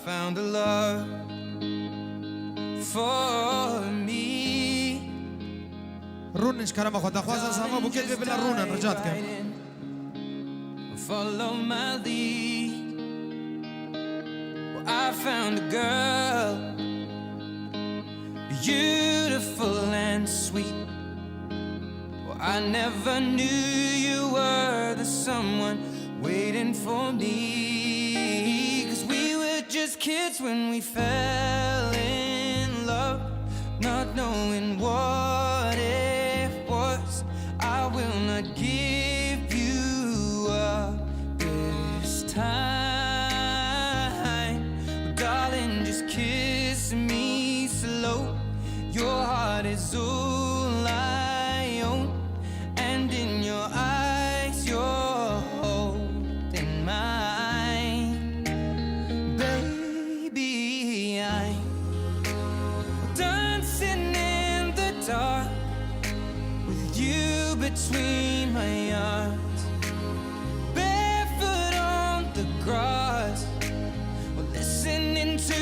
found a love for me. رونش كلام خدا خواسته سما بوكيت بلا رونا رجعت كم Follow my lead. Well, I found a girl, beautiful and sweet. Well, I never knew you were the someone waiting for me. 'Cause we were just kids when we fell in love, not knowing what it was. I will not give you up this time. Darling, just kiss me slow. Your heart is all I own, and in your eyes you're holding mine. Baby, I'm dancing in the dark with you between my arms, barefoot on the grass. We're listening to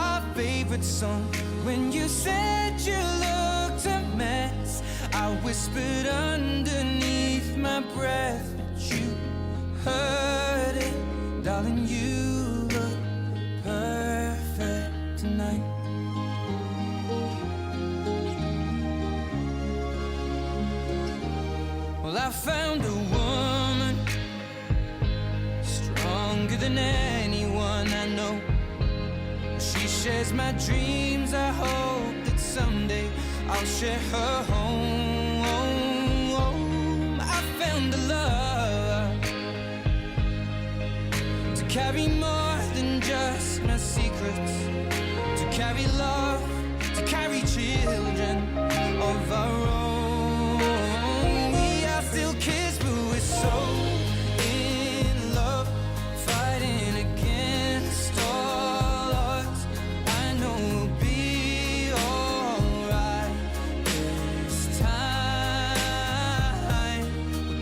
our favorite song. When you said you looked a mess, I whispered underneath my breath, but you heard it. Darling, you look perfect tonight. Well, I found a woman stronger than anyone I know. She shares my dreams. I hope that someday I'll share her home. I found a love to carry more than just my secrets, to carry love, to carry children of our own. We are still kids, but we're so in love, fighting against all odds. I know we'll be alright this time.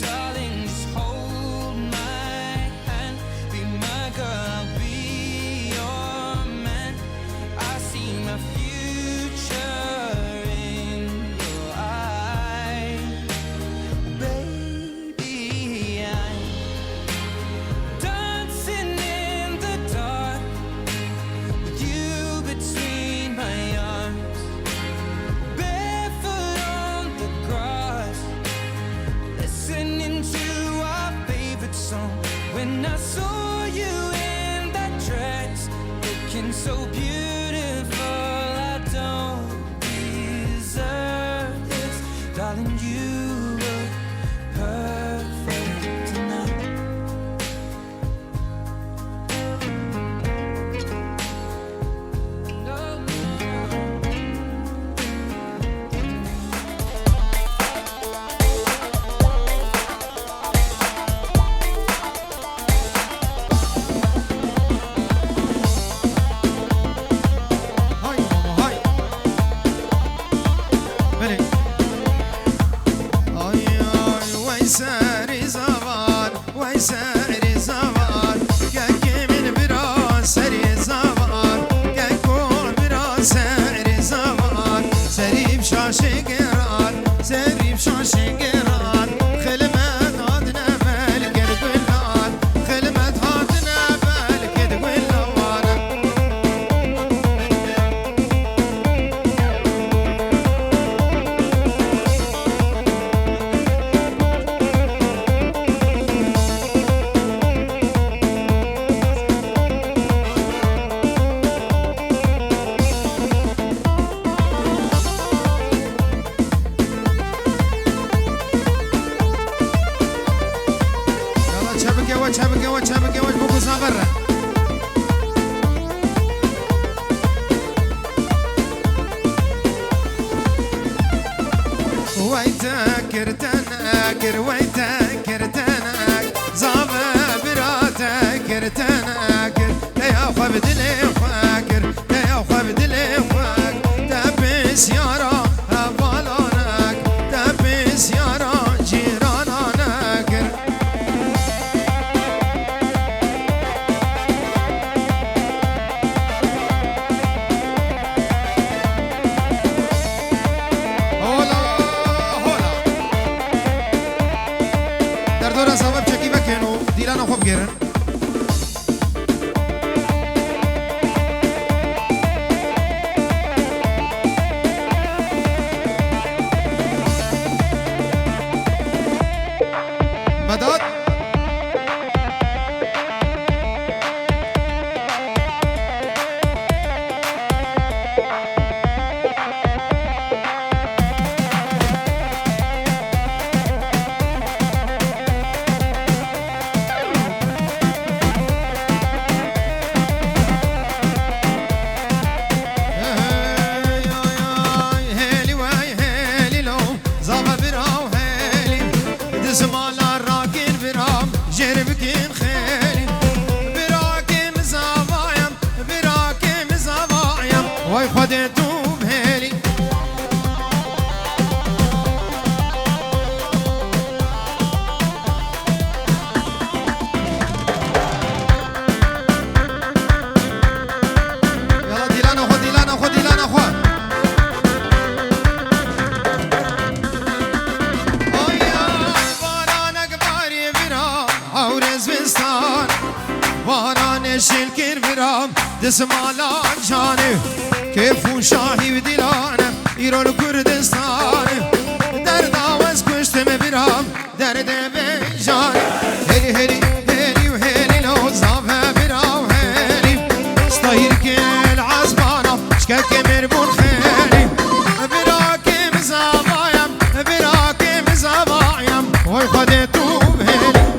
Darling, just hold my hand, be my girl, I'll be your man. I see my future in your eyes. Baby, I'm dancing in the dark with you between my arms, barefoot on the grass, listening to our favorite song. When I saw you in that dress, looking so beautiful, I don't deserve this. Darling, you look perfect tonight. No, no. هاي ماما هاي بلي آي آي ويساري زمان ويساري زمان كاكي من برا سري زمان كاكون برا سري زمان سري بشاشي قران سري بشاشي قران خلمت هادنا بالكد قلان خلمت هادنا بالكد قلان يلا تشابك يا واد تشابك يا واد تشابك يا واد بوكو برا ويتكر تناكر ويتكر تناك زابا براتكر تناكر يا خبد لي فاكر يا خبد لي فاك تبس يارا بالونك تبس يارا جيرانك وای خودت تو بهلی یالا دیلان خود دیلان خود دیلان خود واران شل برام دست مالا جانه كيف شاهي بدلانه يرول كردستان درد آواز كشتم برام درد بجان هلي هلي هلي وهلي لو صافها برام هلي ستاير كل عزبانه شكاك مربون خيلي براكم زبايم براكم زبايم وي خدتو بهلي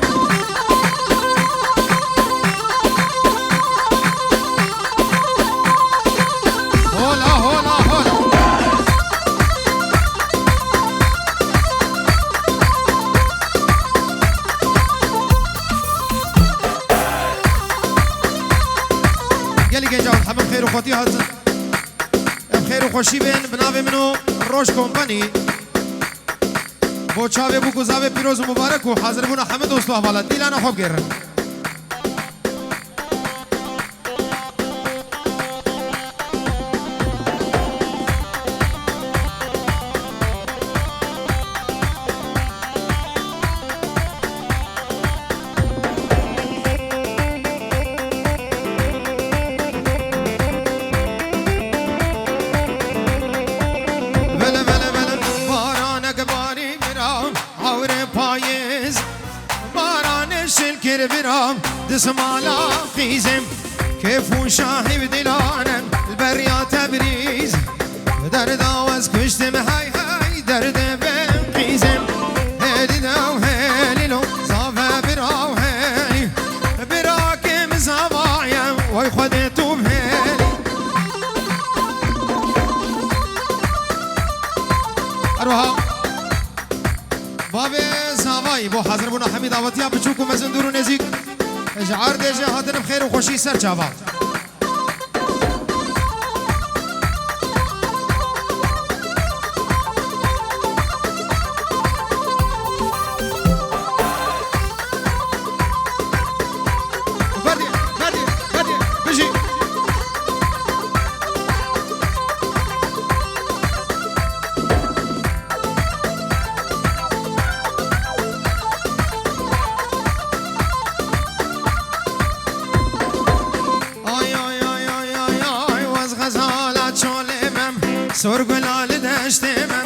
بخير وخوتي هاتن بخير وخوشي بين بناوي منو روش كومباني بو چاوي بو گزاوي پیروز مبارک و حاضر بونا همه دوستو حوالا دیلانا خوب گرن برام دسمالا خيزم كيف شاهي بدلانم البريا تبريز درد آواز كشتم هاي هاي درد بقيزم هيلي دو هيلي لو صافا براو هيلي براكم زبايا وي خدتو بهيلي اروها بابي زاوای بو حاضر بونا حمید آواتیا بچوکو مزندور و نزیک اجعار دیجه هاتنم خیر و خوشی سر چاوا بردی بجی سرگلال دشتمم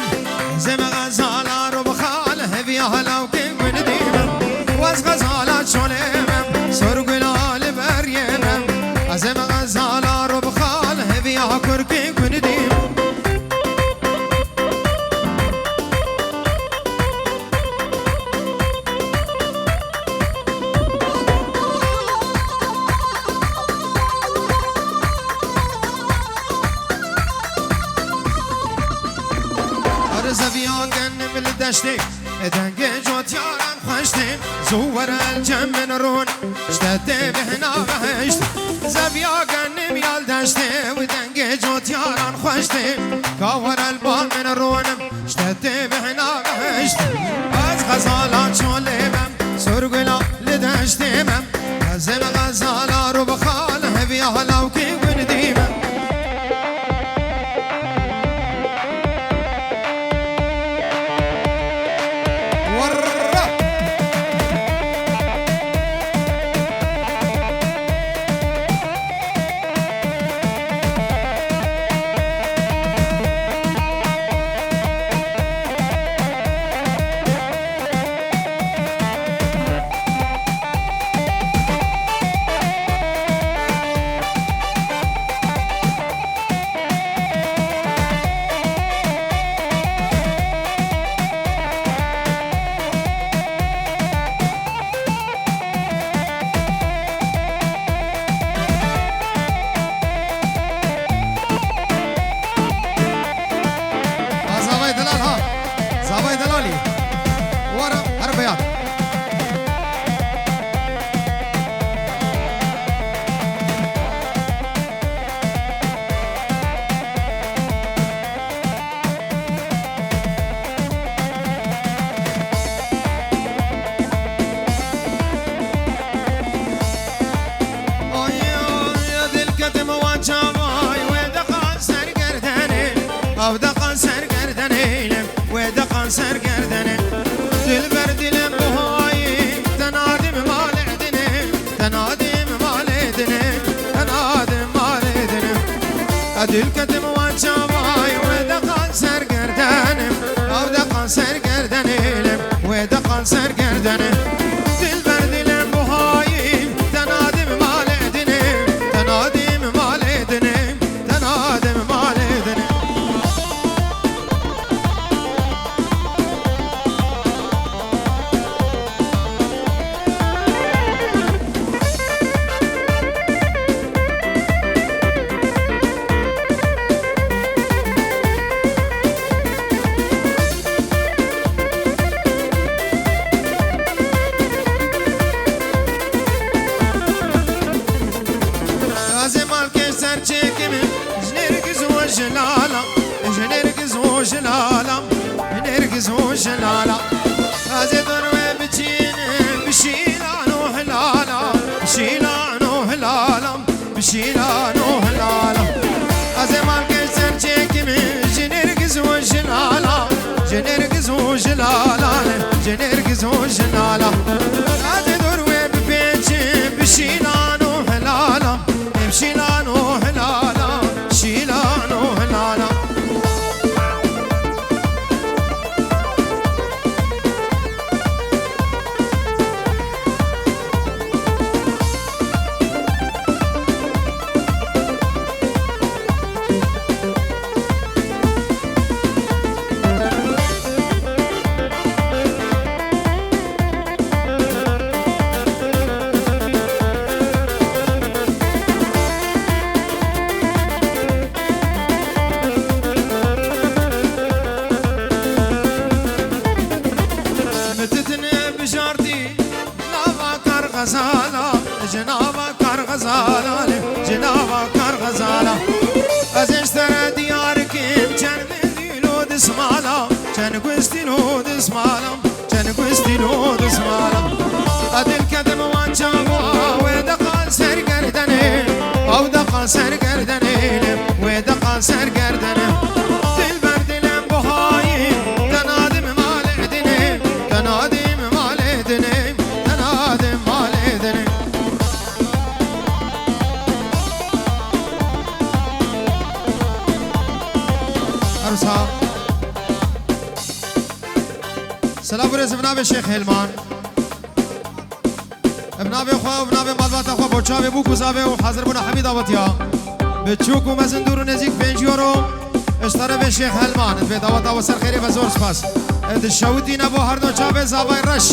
زم غزالا رو بخال هبی حالا که گندیمم واز غزالا چولمم سرگلال بریمم زم غزالا رو بخال هبی حکر که گندیمم زبیان گن مل دشتی دنگ جوت یارم خوشتیم زور الجمن رون اشتد بهنا بهشت زبیان گن میال دشتی و دنگ جوت یارم خوشتیم کاور البال من رونم اشتد بهنا بهشت از غزالا چولمم سرگلا لدشتیمم زم غزالا رو بخال هبی حالا که گندیمم الكتم وجهاي ودقان سرقردني أو دقان سرقردني ودقان سرقردني دلبر دلم بهاي تنادم مالدني تنادم مالدني تنادم مالدني الكتم وجهاي ودقان سرقردني أو دقان سرقردني ودقان سرقردني دلبر دلم بهاي تنادم مالدني تنادم مالدني تنادم مالدني جلالا نرقز وجلالا نرقز وجلالا هذا ضربة بتين بشيلان وهلالا بشيلان وهلالا بشيلان وهلالا هذا ما الكسر جيكم جنرقز وجلالا جنرقز وجلالا جنرقز وجلالا هذا ضربة بتين بشيلان وهلالا بشيلان وهلالا شيلان وهلالا غزالة جنابة كار غزالة جنابة كار غزالة أزشتر ديارك كان بديلو دسمالا كان قستيلو دسمالا كان قستيلو دسمالا أدل كدم وانجابا ودقان سرقردني أو دقان سرقردني ودقان سرقردني دلبر دلم بهاي تنادم مالدني تنادم مالدني تنادم مالدني أرسا سلام برز بناب الشيخ هلمان بناب أخوة وبناب مالبات أخوة بوچاوي بو كوزاوي وحاضر بنا حميد آواتيا بتشوك ومزندور ونزيك 5 يورو اشترى بالشيخ هلمان في دعوة وسر خيري بزور سپاس الشهودين ابو هردو چاوي زاوي رش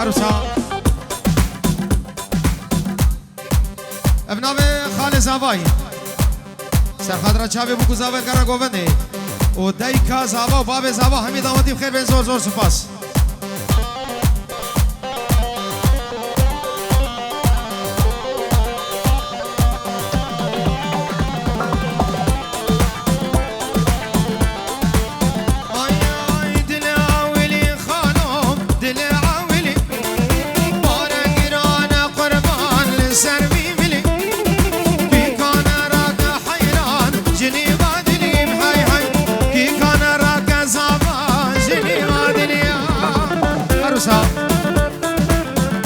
أرسا ابناب خال زاوي سرخادرا چاوي بو كوزاوي كارا گوونده و دايكا زاوا و باب زاوا همي دعوتي بخير بين زور زور سپاس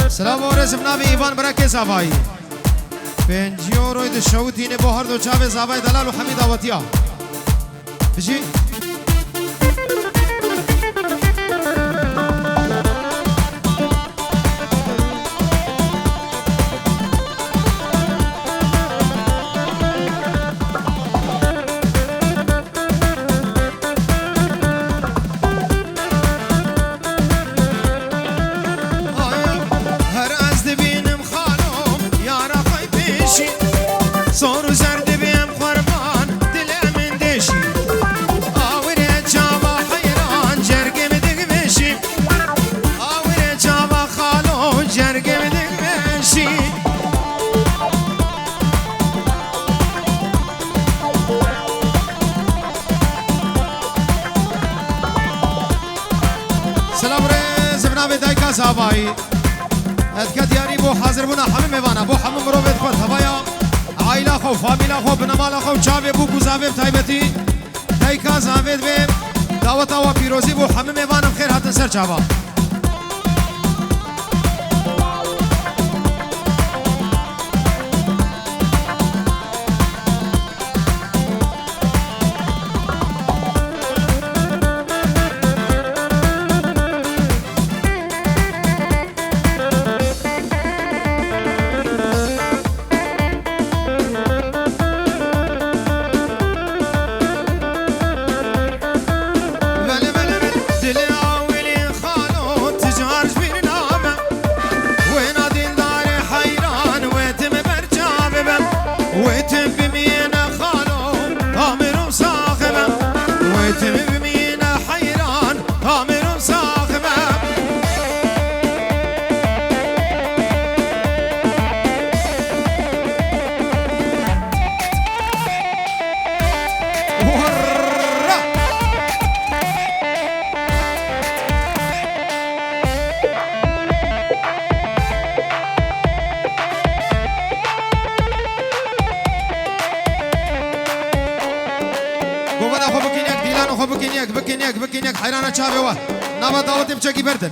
سلام ورزم نبی ایوان برکه زاوایی 5 یورو د شوتینه با هر دو چاوه زاوای دلال و حمید آواتیا بجی سلام رز بنابه دایکا زابایی ادکا دیاری بو حاضر بونا همه میوانا بو همه مروفت خود هوایا عائله خو فامیلا خو بنمال خو چاوه بو گزاوه تایبتی دایکا زاوید بیم دعوتا و پیروزی بو همه میوانم خیر هاتن سر چاوا بكينيك حيرانة شابي وا نبا دعوتي بشكي بردن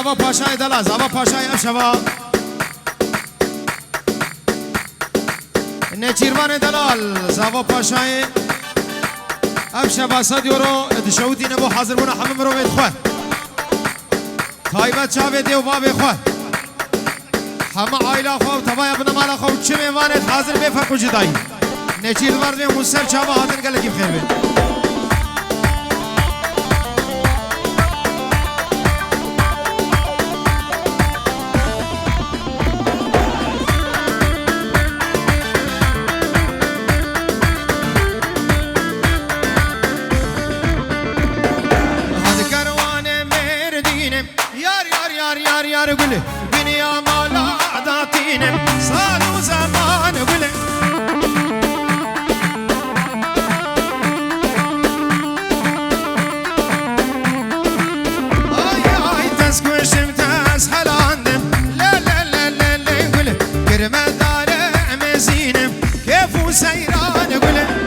زاوا پاشای دلا زاوا پاشای افشوا نچیروان دلال زاوا پاشای افشوا صد یورو دشوتی نبو حاضر بونا همه مرو بید خواه تایبت چاوه دیو باب خواه همه عائله خواه تبای ابن مالا خواه چه میوانت حاضر بفرق و جدایی نچیروان بیم مصر چاوه حاضر گلکی بخیر بید گله دنیا مالا عداتینم سال و زمان گله آی آی تسکوشم تس حلاندم لا لا لا لا لا گله گرمه داره امزینم کیف و سیران گله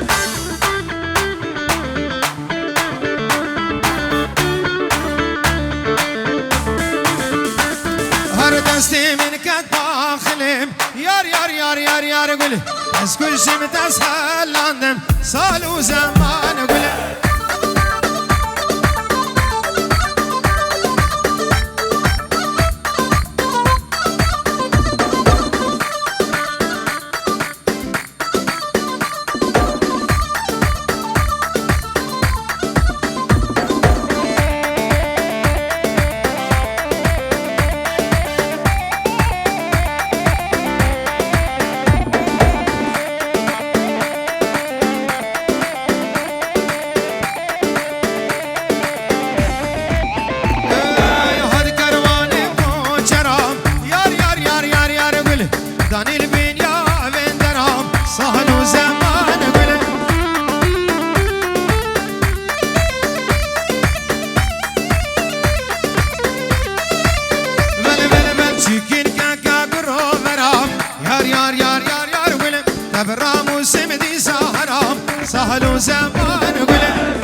دستی من کت باخلم یار یار یار یار یار گله از کشم تسهلاندم سال و زمان گله سهل و زمان گله بله بله بله چیکین که گرو برام یار یار یار یار یار گله تبرام و سمدی سهرام سهل و زمان گله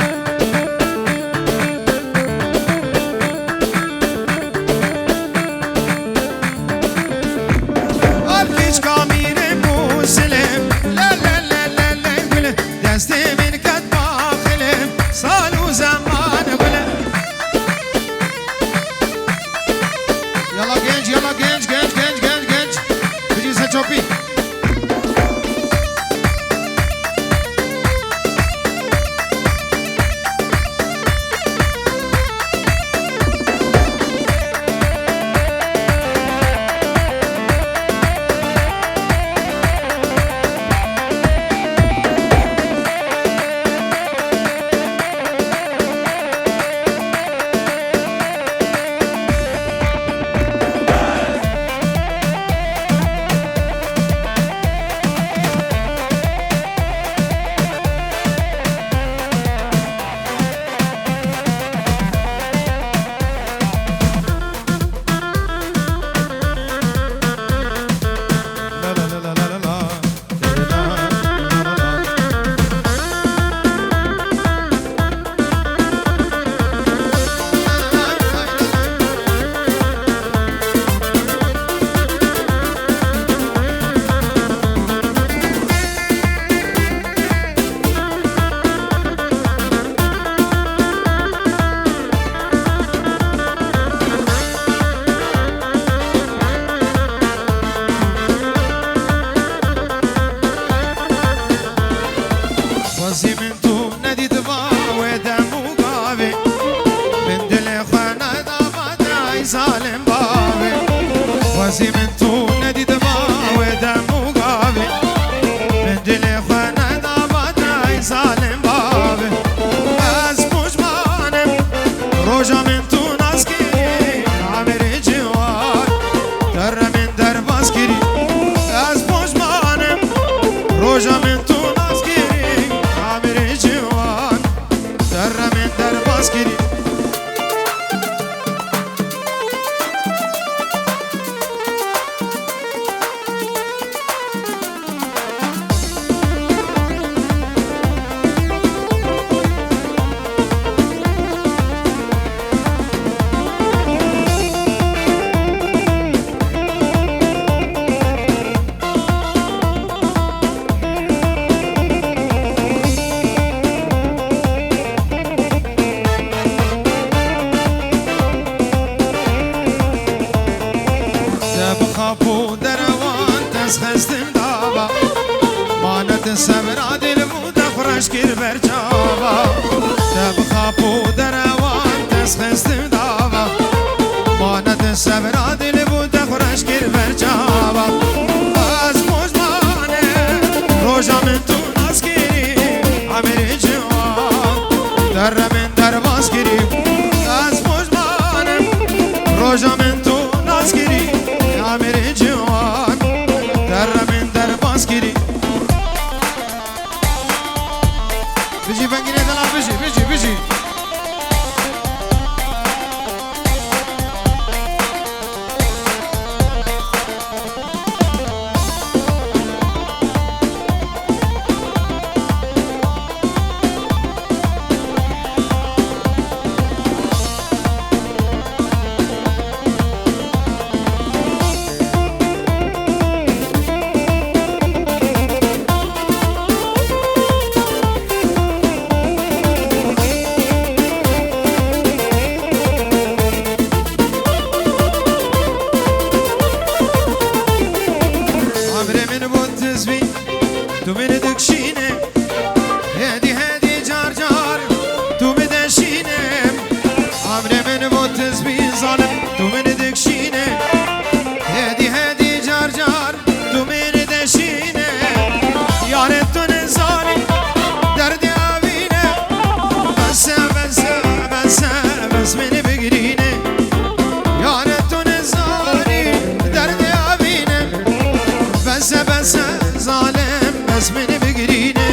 دزمني بقريني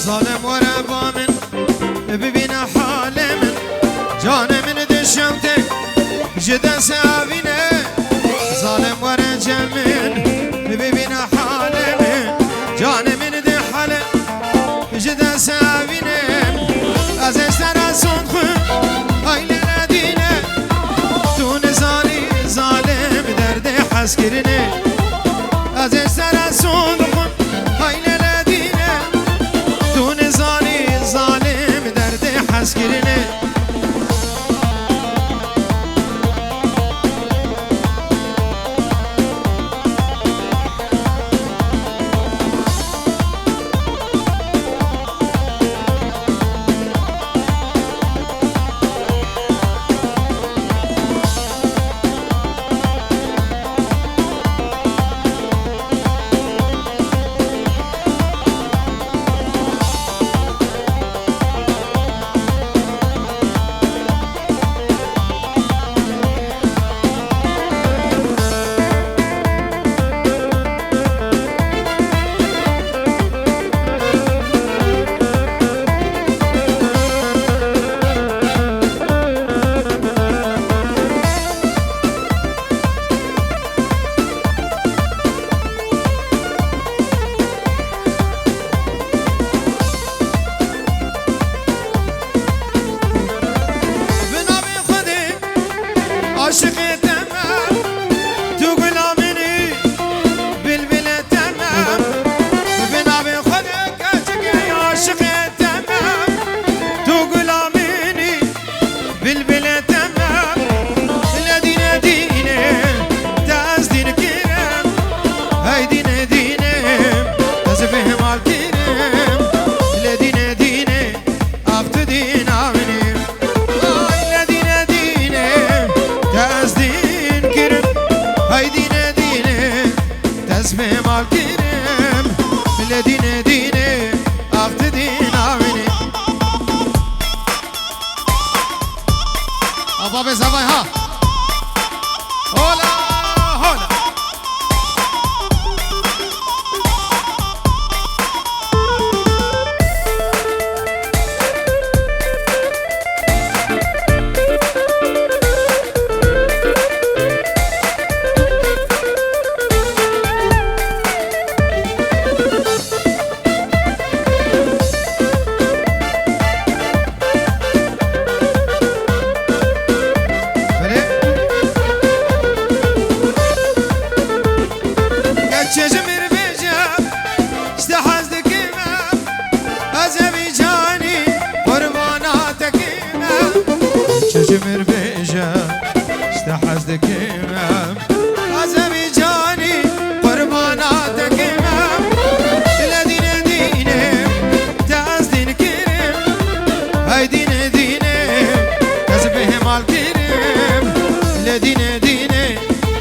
ظالم وربا من ببین حال من جان من دشمته جدا سابینه ظالم ورجا من ببین حال من جان من دحال جدا سابینه از استرسون خون هایل ندینه دون ظالم درد حس کرنه از استرسون خون هایل اسكرني جمر بيجا استحزدك امام عزمي جاني قرباناتك امام الذين دينهم تعزدين كريم هاي دين دينهم كسبهم الكريم الذين دينهم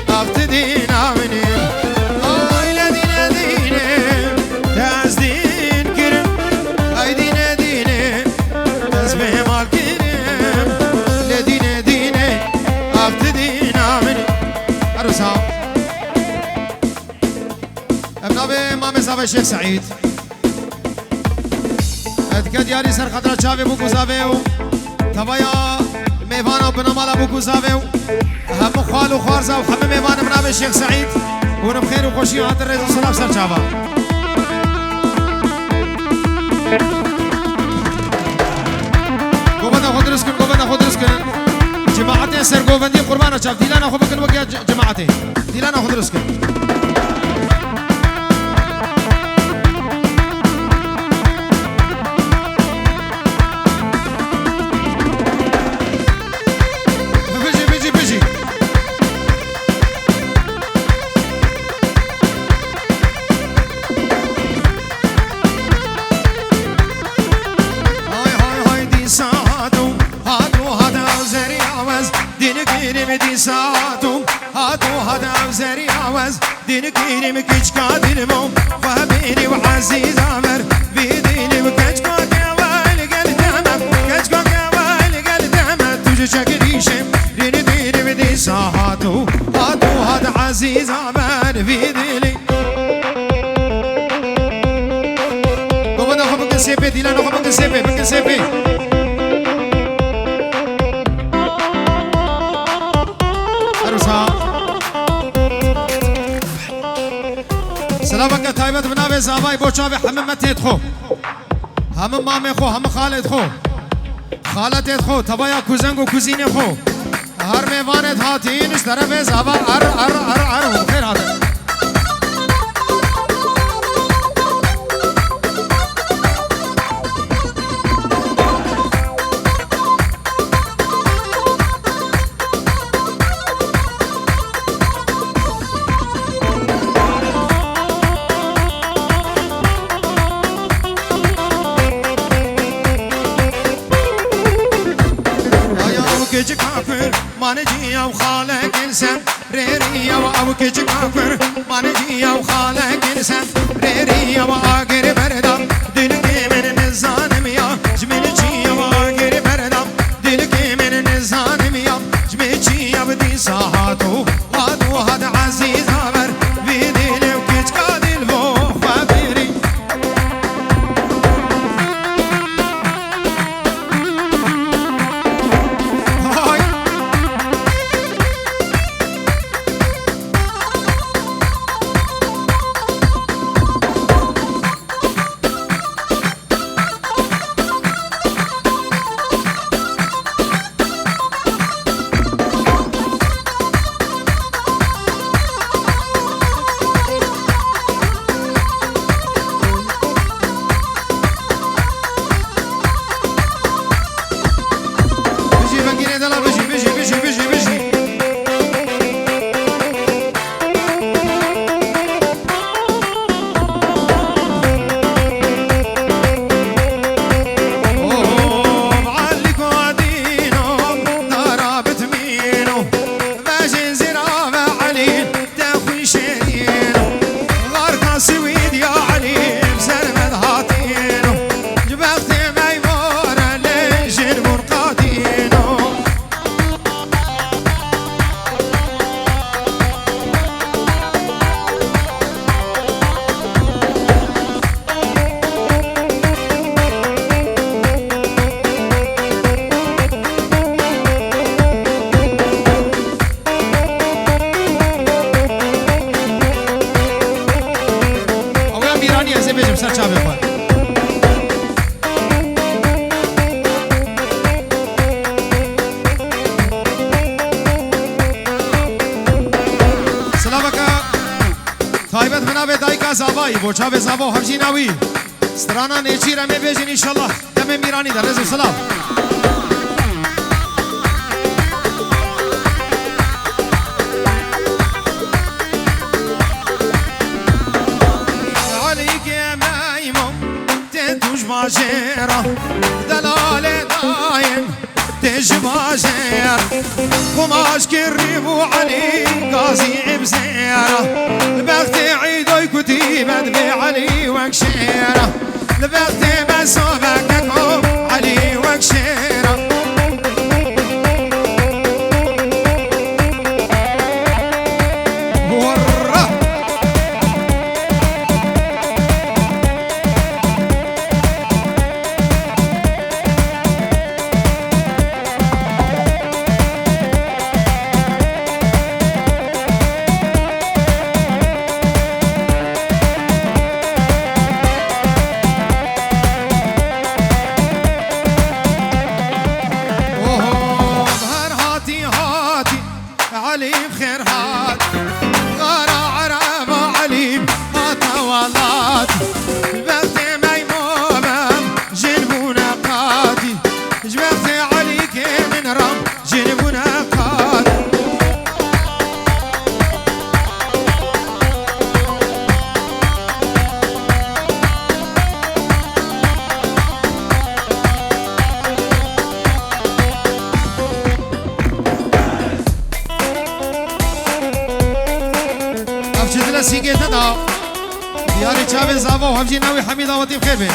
اقتدين عمنهم الذين دينهم تعزدين كريم هاي دين دينهم كسبهم الكريم ابنابي مامي زاوي الشيخ سعيد اتكاد ياري سر خطرة شافي بوكو زاويو تبايا ميفانا وبنمالا بوكو زاويو هم خال وخارزة وحمي ميفانا منابي الشيخ سعيد ونبخير وخوشي وهات الرئيس والصلاة بسر شافا قوبنا خود رسكن قوبنا خود رسكن جماعتين سر قوبندي قربانا شاف ديلانا خو بكن وقيا جماعتين ديلانا خود رسكن بدي ساعتهم هاتو هذا وزري عوز دين كيني مكيش قادر مو فهميني وعزيز عمر بيديني وكيش قادر والي قلت عمر كيش قادر والي قلت عمر توجي شكريشم دين دين بدي ساعتو هاتو هذا عزيز عمر بيديني قوم نخبك السيبي ديلا نخبك السيبي بك السيبي سلامك تايبت بنابي زاباي بوشابي حمم متيت خو هم مامي خو هم خالد خو خالتت خو تبايا كوزنگ و كوزيني خو هر ميوانت هاتين اش طرف زابا ار خير هذا مانجي او خالك انسان ريري او كيج كافر مانجي او خالك انسان ريري او اغير بردم دلكي من الظالم يا جميلتي او اغير بردم دلكي من الظالم يا جميلتي ابدي ساعاتو وادو هذا عزيز عمر بيدي لو كيج قادل مو خبيري بوچاوي زابو همجيناوي سترانا نيچيرا مي بيجين ان شاء الله دم ميراني ده رزق سلام عليك يا مايمو تدوش باجيرا دلال دايم تج باجير قماش كريبو علي قاضي بزيرة لبختي عيدوي كتيبة دبي علي وكشيرة لبختي بسوفك علي وكشيرة سینگه تدا دیاری چاوی زاوا و همجی ناوی حمید آواتی بخیر بین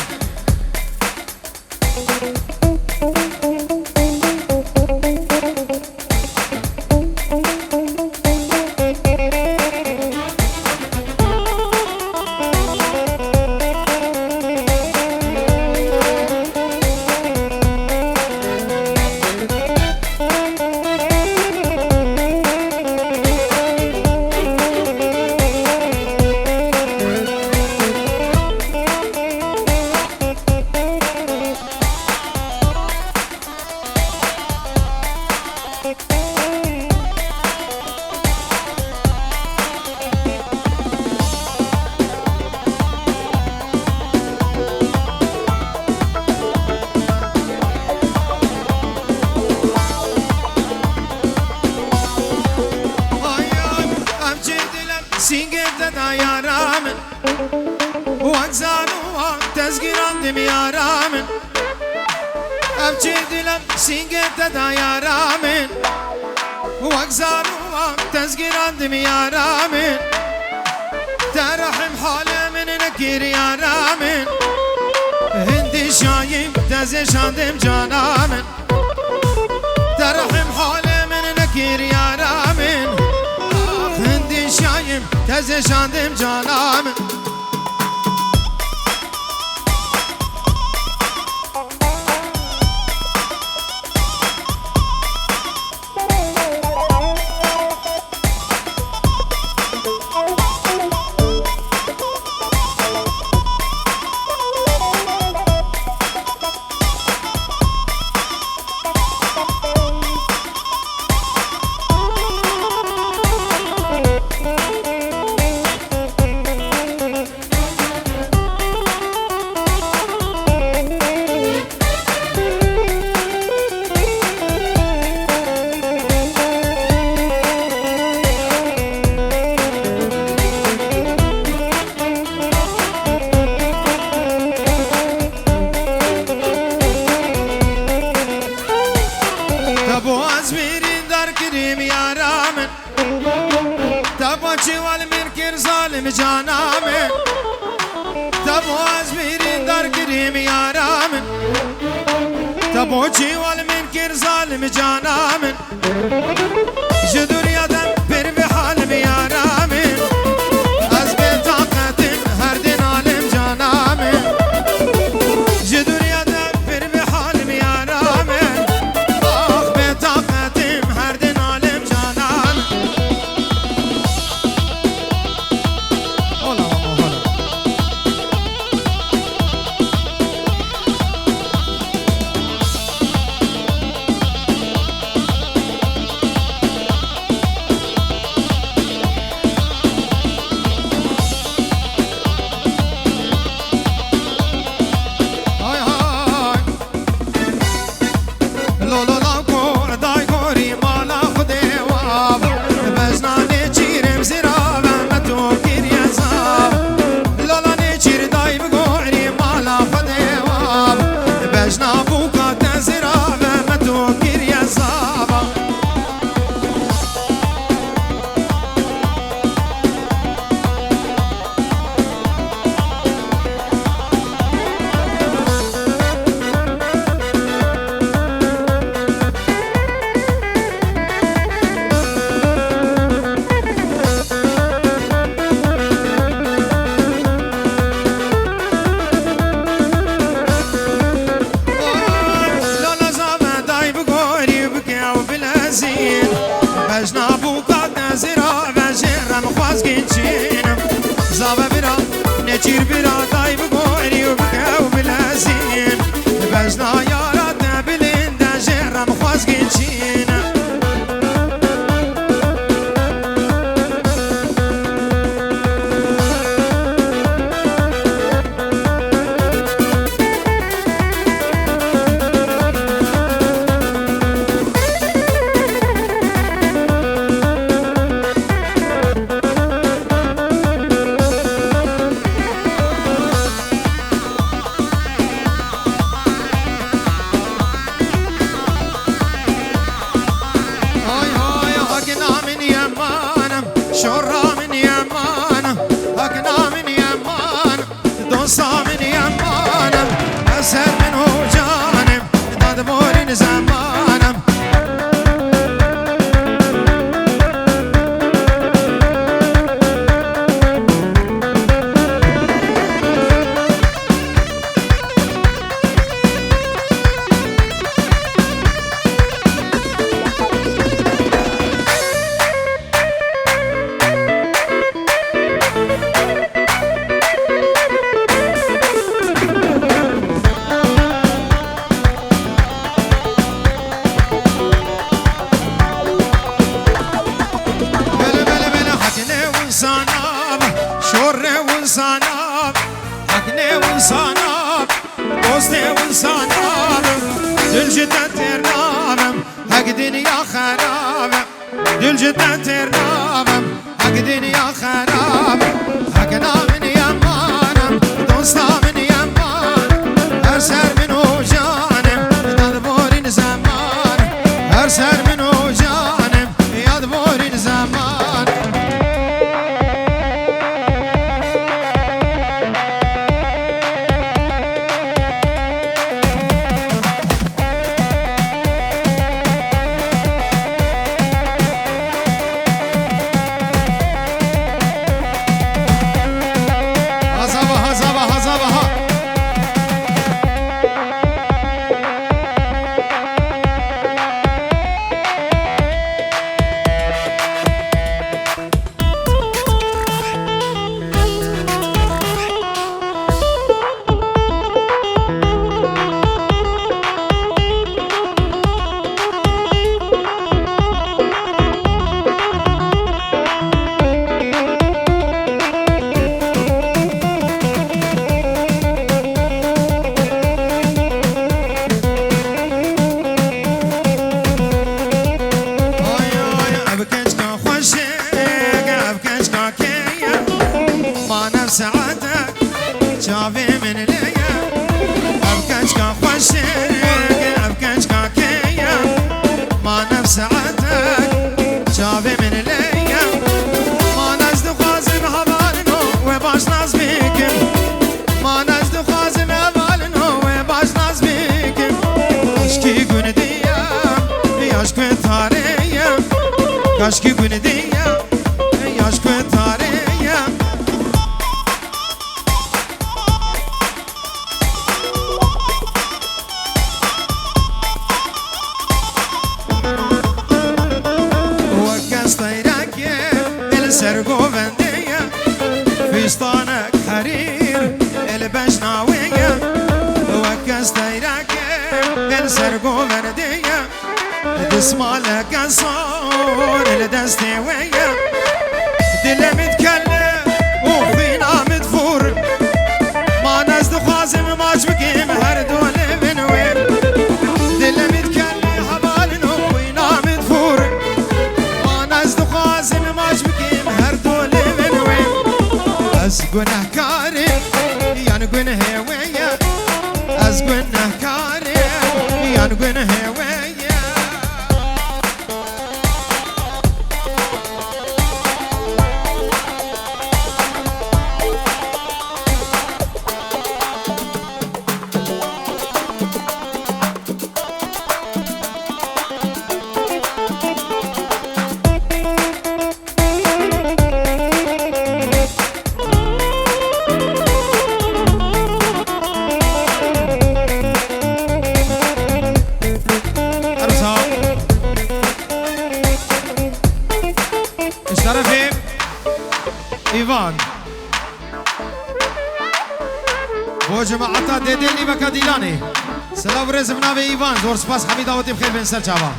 سینگه تدا یارامن وگزانو تزگیران دم یارامن ابچه دلم سینگه تدا یارامن وگزانو تزگیران دم یارامن ترحم حال من نکیر یارامن هندی شایم تزشاندم جانامن ترحم حال من نکیر یارامن شایم تازه شاندم جانم جانامن تبواز میرین در کریم یارامن تبوچی والمن کر ظالم جانامن جدوریادم پر به حال بیارامن از به طاقت هر دن عالم جانامن جدوریادم پر به حال بیارامن آخ به طاقت هر دن عالم جانامن نچیر برا دای بگوری و بگو بلازین بجنا یارات نبلین دا جرم خوازگین چین دل جدا ترنامم حق دنیا خرابم دل جدا ترنامم حق دنیا خرابم حق نامن یمانم دوستا من یمان هر سر منو جانم یاد بورین زمان هر سر منو جانم یاد بورین زمان سعادتك شافي من ليا أبكاش كخوشك أبكاش ككيا ما نفس سعادتك شافي من ليا ما نزد خازم هبالنو وباش ناس بيكم ما نزد خازم هبالنو وباش ناس بيكم كاشكي قن ديا ياش كنت هاريا كاشكي قن ديا ياش كنت هاريا سرقو بندية فستانك حرير البشناوية وكاس دايرك السرقو بندية دسمالك الصور الدستوية دل متكلم وفينا مدفور ما ناس دخازم ماش بكيم هر دول من وين دل متكلم حبالنا وفينا مدفور ما ناس دخازم ماش بكيم أزقنا كاري يانقنا هوايا أزقنا كاري يانقنا هوايا إيفان بو جماعتا ديديني بكا ديلاني سلام ورزم ناوي إيفان زور سپاس حمید آواتي بخير بين سر چاوا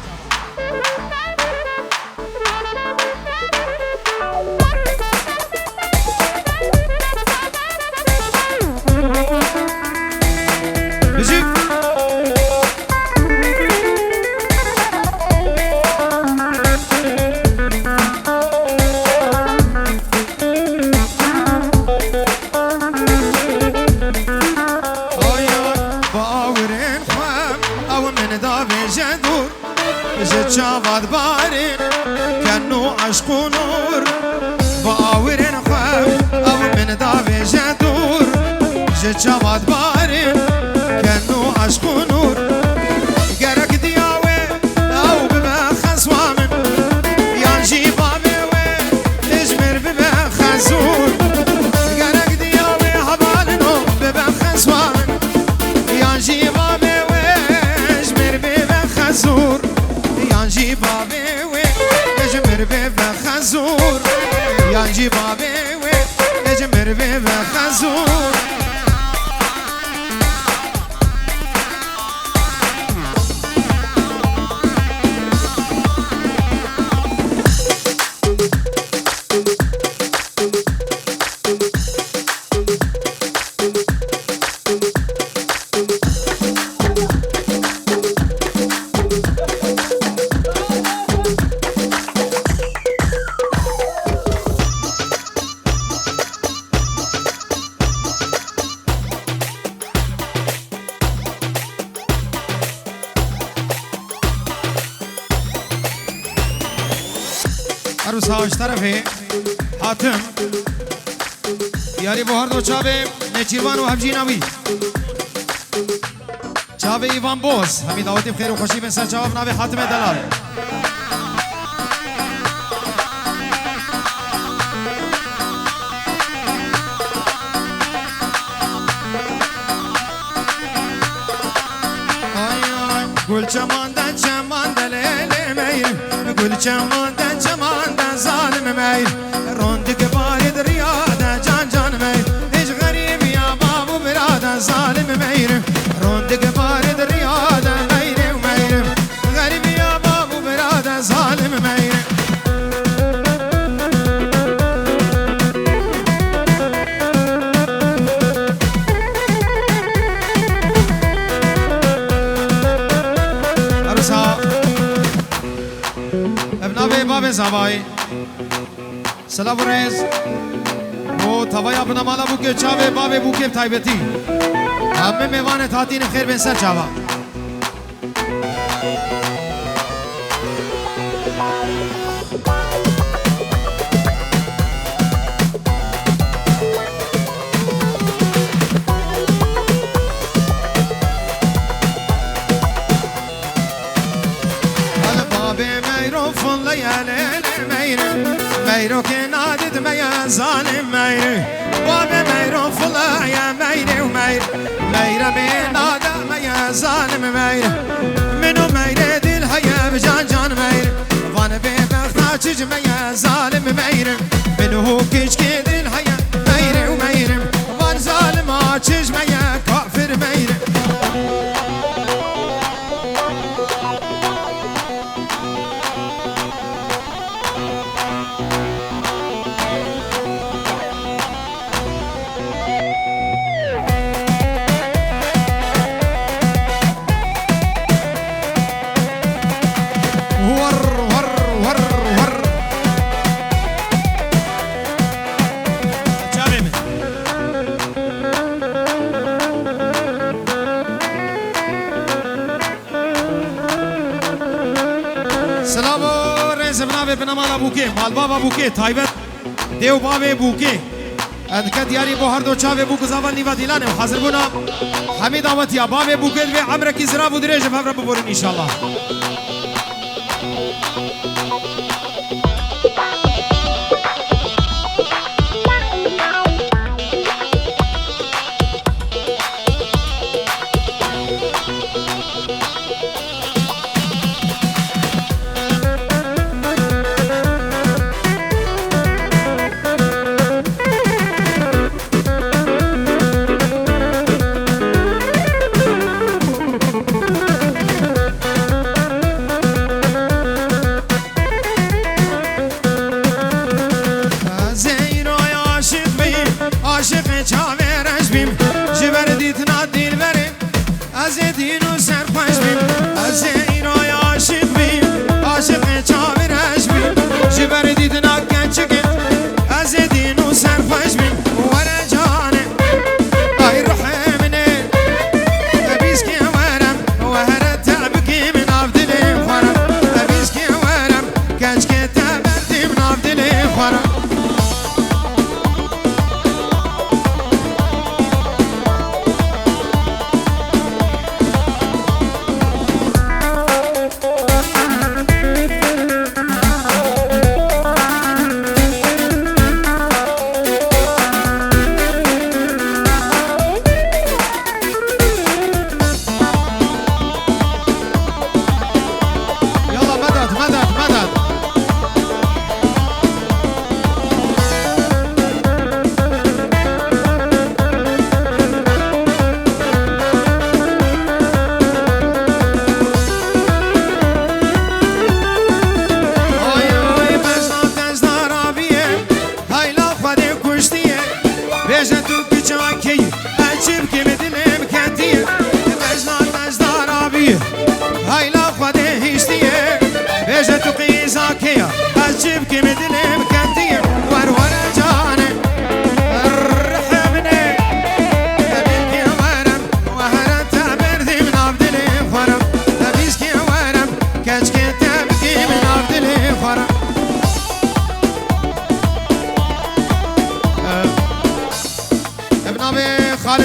بجيب شافات بارين كانوا عشق نور باورين خاف او من دافي جدور جت شافات بارين كانوا عشق نور قرك دياوي او بما خصوامن يانجي بابي وين تجمر بما خزور قرك دياوي هبالنو بما خصوامن يانجي بابي وين تجمر بما خزور يانجي بابي وي اجمر بيبا خزور يانجي بابي وي اجمر بيبا خزور عروس هاش طرفه حاتم یاری بو هر دو چاوه نچیروان و هفجیناوی چاوه ایوان بوز همین دعوتی بخیر و خوشی بن سر چاوه بناوه حاتم دلال گل چماندن چماندن لیلی میر گل چماندن چماندن ظالم میر روندی که بارد ریاده جان جان میر هیچ غریب یا بابو براده ظالم میر روندی که بارد ریاده میر و میر غریب یا بابو براده ظالم میر باب زوای سلام ریز و توای ابنا مالا بوکه چاوه باب بوکه تایبتی همه میوان تاتین خیر بن سر چاوا ميرو كنادد ميا ظالم مير باب ميرو فلا يا مير ومير مير بنادى ميا ظالم مير منو مير دل هيا بجان جان مير وانا ببختاج ميا ظالم مير منو كيش كدل هيا مير ومير وان ظالم عاجج ميا كافر مير بنامالا بوکه مال بابا بوکه تایبت دیو بابا بوکه ادکت یاری بو هر دو چاوه بوک زاوال نیوا دیلانه و حاضر بونا همه دعوت یا بابا بوکه و عمر کی زرا بو دریج فبر ببورن ان شاء الله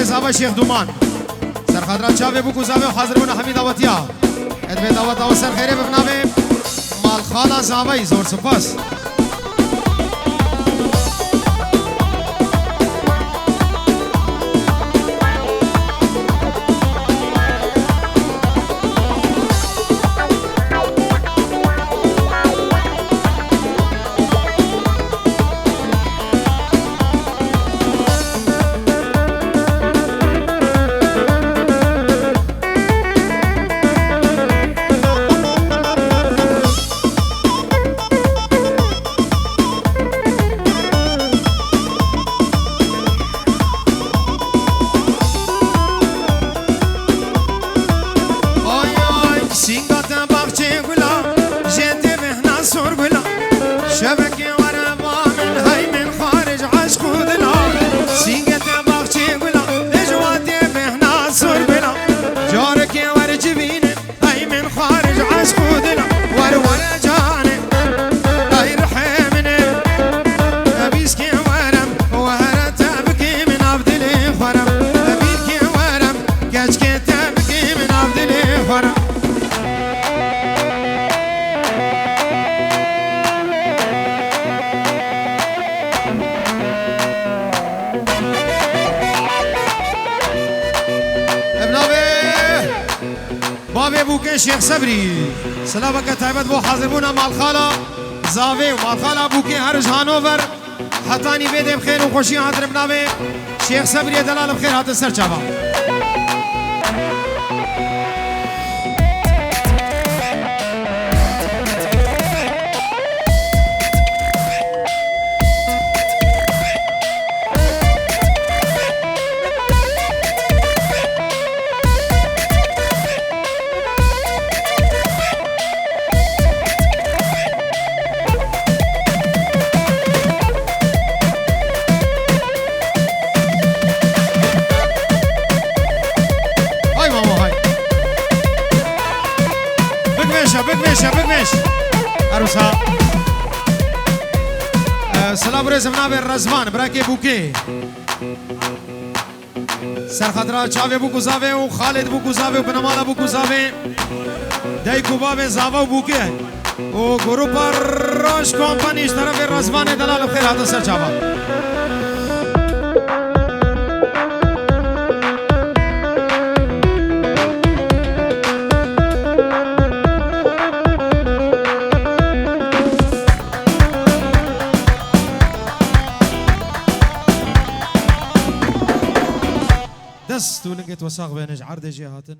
زاوی شیخ دومان سر خاطر چاوی بو زاوی حاضر بنا حمید آواتیا ادب دعوت او سر خیره بنامه مال خالا زاوی زور سپاس شيخ صبري سلامك تايبت بو حاضربونا مع الخالة زاوي ومع الخالة بوكي هرج هانوفر حتاني بيدي بخير وخوشي حاضر بنامي شيخ صبري دلال بخير هات السر شابا بگمش عروسا سلام رزم نابر رزمان براکی بوکی سرخطرات چاوی بوکو زاوی و خالد بوکو زاوی و بنمالا بوکو زاوی دای کوباب زاوا و بوکی و گروپ روش کمپانیش طرف رزمان دلال بخیر حاضر سر چاوا دست ولقيت وساق بين عرض جهات